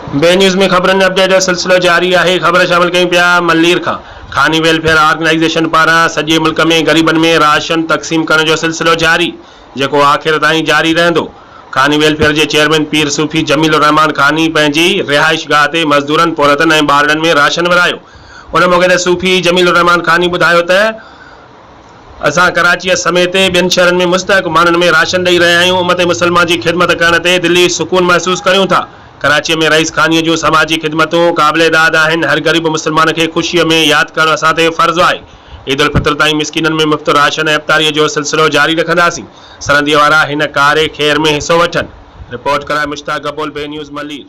बे न्यूज़ में खबरनि अपडेट जो सिलसिलो जारी है। खबर शामिल कयूं पिया मल्लीर खां। खानी वेलफेयर ऑर्गेनाइजेशन पारां सॼे मुल्क में ग़रीबनि में राशन तक़सीम करण जो सिलसिलो जारी, जेको आख़िर ताईं जारी रहंदो। खानी वेलफेयर के चेयरमैन पीर सूफ़ी जमील रहमान खानी पंहिंजी रिहाइश गाह ते मज़दूरनि पौरतनि ऐं ॿारनि में राशन विरायो। उन मौक़े ते सूफ़ी जमील रहमान खानी ॿुधायो त असां कराची समेत ॿियनि शहरनि में मुस्तहक़ माण्हुनि में राशन ॾेई रहिया आहियूं। उम्मत मुसलमान की खिदमत करण ते दिली सुकून महसूस करूं था। कराची में रईस खानी जो समाजी खिदमतों काबिल दाद आहिनि। हर गरीब मुसलमान के खुशी में याद करण असां ते फर्ज़ आहे। ईद उल फितर ताईं मिस्किननि में मुफ़्त राशन ऐं इफ्तारी जो सिलसिलो जारी रखंदासीं। सरहदी वारा हिन कारे खैर में हिस्सो वठनि। रिपोर्ट कराए मुश्ताक गबोल, बे न्यूज़ मल्लीर।